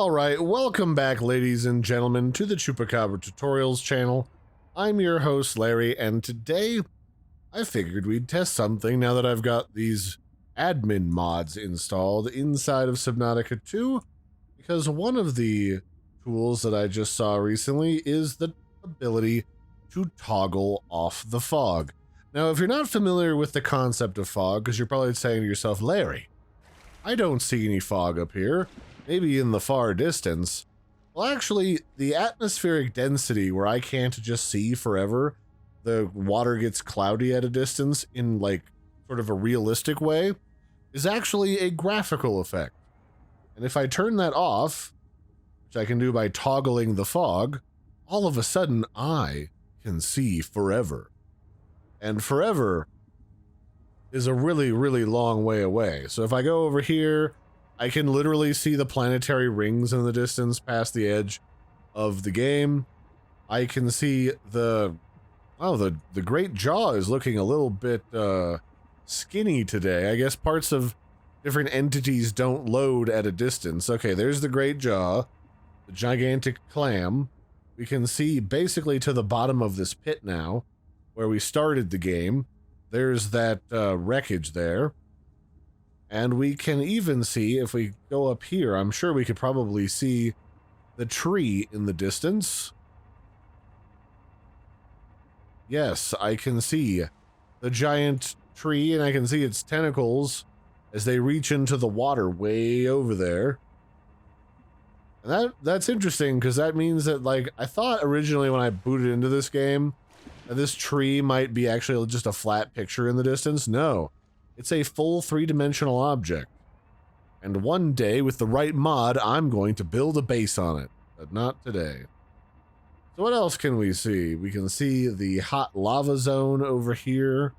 Alright, welcome back ladies and gentlemen to the Chupacabra Tutorials channel. I'm your host Larry, and today I figured we'd test something now that I've got these admin mods installed inside of Subnautica 2, because one of the tools that I just saw recently is the ability to toggle off the fog. Now, if you're not familiar with the concept of fog, because you're probably saying to yourself, Larry, I don't see any fog up here. Maybe in the far distance. Well, actually, the atmospheric density where I can't just see forever, the water gets cloudy at a distance in like sort of a realistic way, is actually a graphical effect. And if I turn that off, which I can do by toggling the fog, all of a sudden I can see forever. And forever is a really, really long way away. So if I go over here, I can literally see the planetary rings in the distance past the edge of the game. I can see the Great Jaw is looking a little bit skinny today. I guess parts of different entities don't load at a distance. Okay, there's the Great Jaw, the gigantic clam. We can see basically to the bottom of this pit now, where we started the game. There's that wreckage there. And we can even see, if we go up here, I'm sure we could probably see the tree in the distance. Yes, I can see the giant tree, and I can see its tentacles as they reach into the water way over there. And that's interesting, because that means that, like, I thought originally when I booted into this game that this tree might be actually just a flat picture in the distance. No. It's a full three-dimensional object. And one day, with the right mod, I'm going to build a base on it. But not today. So what else can we see? We can see the hot lava zone over here.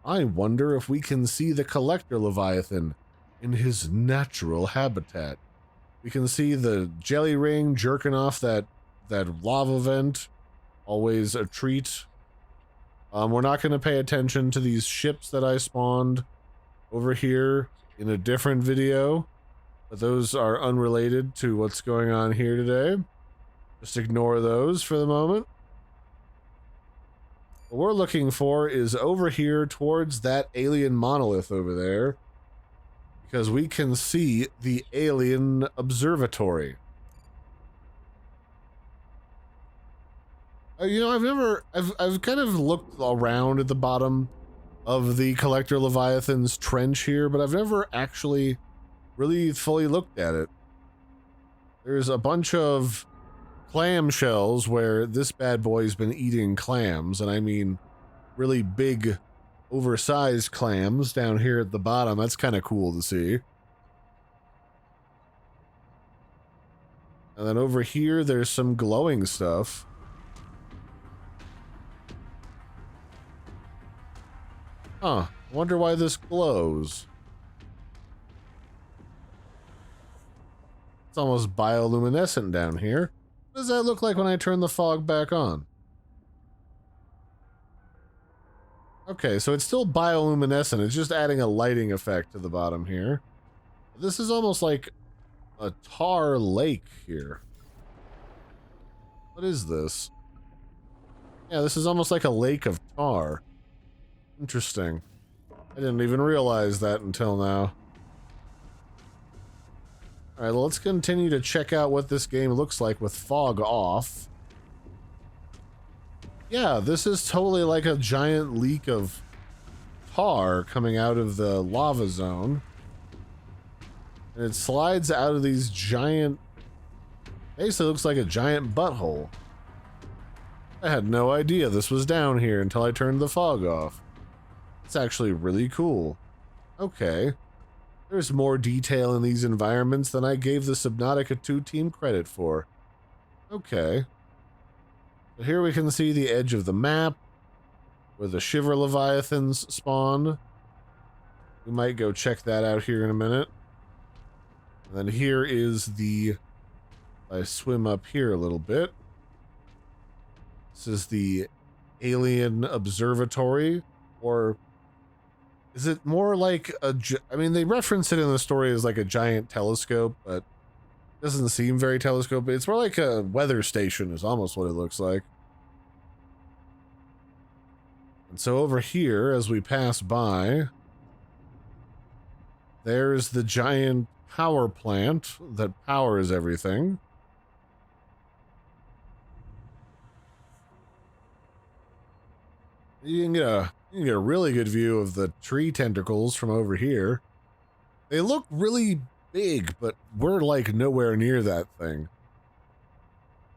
I wonder if we can see the collector leviathan in his natural habitat. We can see the jelly ring jerking off that lava vent. Always a treat. We're not going to pay attention to these ships that I spawned over here in a different video, but those are unrelated to what's going on here today. Just ignore those for the moment. What we're looking for is over here towards that alien monolith over there, because we can see the alien observatory. You know, I've kind of looked around at the bottom of the collector leviathan's trench here, but I've never actually really fully looked at it. There's a bunch of clam shells where this bad boy's been eating clams, and I mean really big, oversized clams down here at the bottom. That's kind of cool to see. And then over here, there's some glowing stuff. Huh, wonder why this glows. It's almost bioluminescent down here. What does that look like when I turn the fog back on? Okay, so it's still bioluminescent. It's just adding a lighting effect to the bottom here. This is almost like a tar lake here. What is this? Yeah, this is almost like a lake of tar. Interesting. I didn't even realize that until now. Alright, well, let's continue to check out what this game looks like with fog off. Yeah, this is totally like a giant leak of tar coming out of the lava zone. And it slides out of these giant... Basically looks like a giant butthole. I had no idea this was down here until I turned the fog off. It's actually really cool. Okay. There's more detail in these environments than I gave the Subnautica 2 team credit for. Okay. So here we can see the edge of the map, where the Shiver Leviathans spawn. We might go check that out here in a minute. And then here is the... I swim up here a little bit. This is the Alien Observatory, or... Is it more like a... I mean, they reference it in the story as like a giant telescope, but Doesn't seem very telescopic. It's more like a weather station is almost what it looks like. And so over here, as we pass by, there's the giant power plant that powers everything. You can get a really good view of the tree tentacles from over here. They look really big, but we're like nowhere near that thing.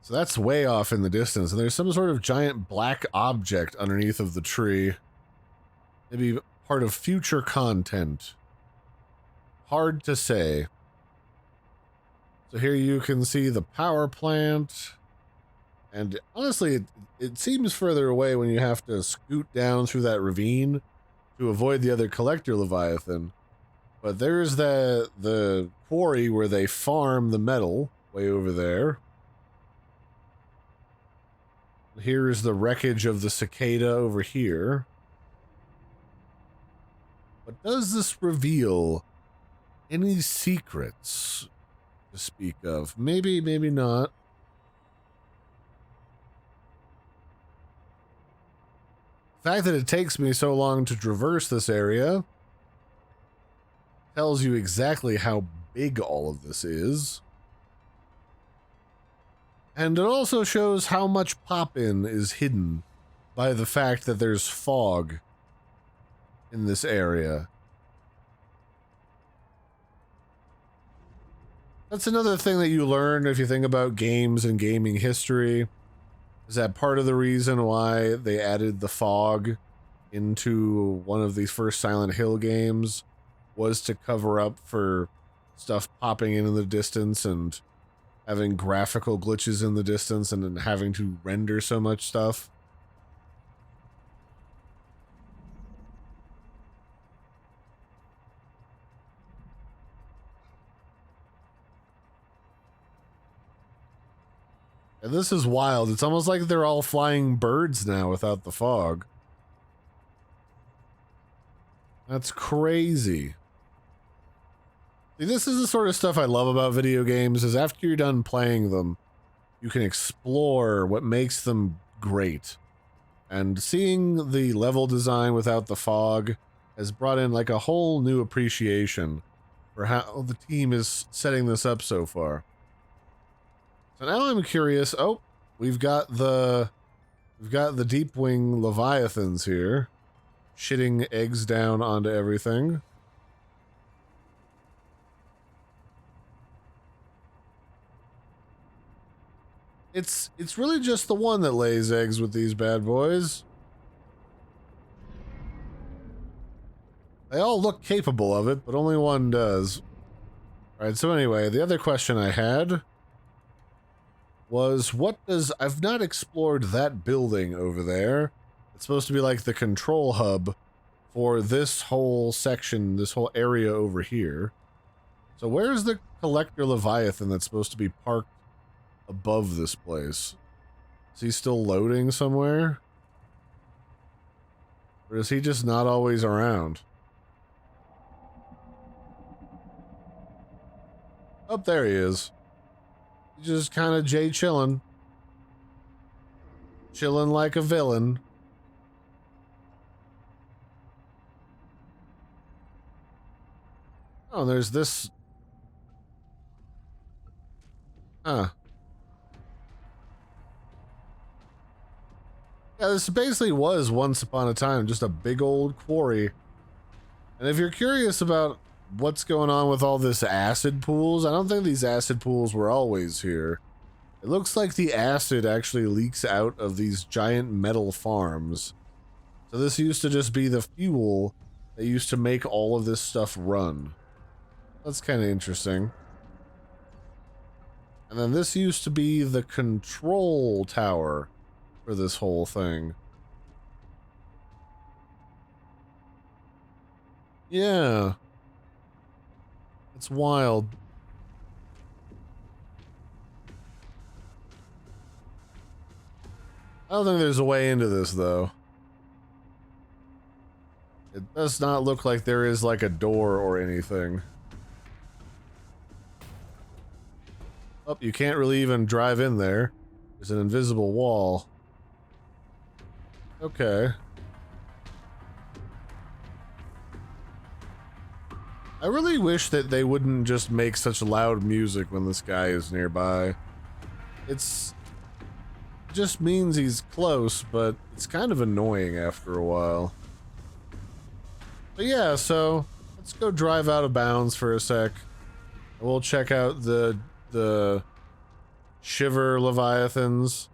So that's way off in the distance, and there's some sort of giant black object underneath of the tree. Maybe part of future content. Hard to say. So here you can see the power plant. And honestly, it seems further away when you have to scoot down through that ravine to avoid the other collector Leviathan. But there's the quarry where they farm the metal way over there. Here's the wreckage of the cicada over here. But does this reveal any secrets to speak of? Maybe, maybe not. The fact that it takes me so long to traverse this area tells you exactly how big all of this is. And it also shows how much pop-in is hidden by the fact that there's fog in this area. That's another thing that you learn if you think about games and gaming history. Is that part of the reason why they added the fog into one of these first Silent Hill games was to cover up for stuff popping in the distance and having graphical glitches in the distance and then having to render so much stuff? And this is wild. It's almost like they're all flying birds now without the fog. That's crazy. See, this is the sort of stuff I love about video games, is after you're done playing them, you can explore what makes them great. And seeing the level design without the fog has brought in like a whole new appreciation for how the team is setting this up so far. So now I'm curious. Oh, we've got the deep wing leviathans here, shitting eggs down onto everything. It's really just the one that lays eggs with these bad boys. They all look capable of it, but only one does. Alright, so anyway, the other question I had was, I've not explored that building over there. It's supposed to be like the control hub for this whole section, this whole area over here. So where's the collector Leviathan that's supposed to be parked above this place? Is he still loading somewhere? Or is he just not always around? Oh, there he is. He's just kind of chillin'. Chillin' like a villain. Oh, there's this. Huh. Yeah, this basically was once upon a time just a big old quarry. And if you're curious about what's going on with all this acid pools, I don't think these acid pools were always here. It looks like the acid actually leaks out of these giant metal farms. So this used to just be the fuel that used to make all of this stuff run. That's kind of interesting. And then this used to be the control tower for this whole thing. Yeah. It's wild. I don't think there's a way into this, though. It does not look like there is, like, a door or anything. Oh, you can't really even drive in there. There's an invisible wall. Okay. I really wish that they wouldn't just make such loud music when this guy is nearby. It just means he's close, but it's kind of annoying after a while. But yeah, so let's go drive out of bounds for a sec. We'll check out the Shiver Leviathans.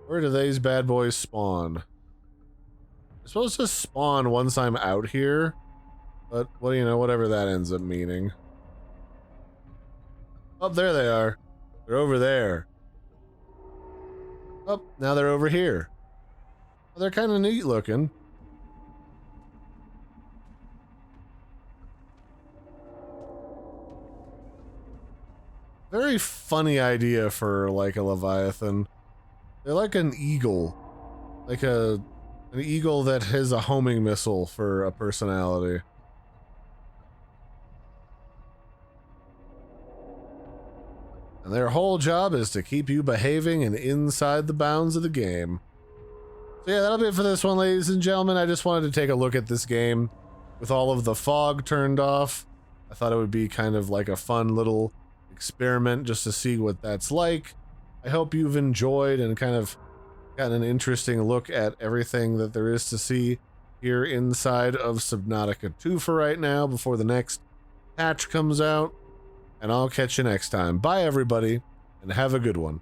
Where do these bad boys spawn? They're supposed to spawn once I'm out here, but well, you know, whatever that ends up meaning. Oh, there they are. They're over there. Oh, now they're over here. Well, they're kind of neat looking. Very funny idea for like a Leviathan. They're like an eagle. Like an eagle that has a homing missile for a personality. And their whole job is to keep you behaving and inside the bounds of the game. So yeah, that'll be it for this one, ladies and gentlemen. I just wanted to take a look at this game with all of the fog turned off. I thought it would be kind of like a fun little experiment just to see what that's like. I hope you've enjoyed and kind of gotten an interesting look at everything that there is to see here inside of Subnautica 2 for right now before the next patch comes out. And I'll catch you next time. Bye, everybody, and have a good one.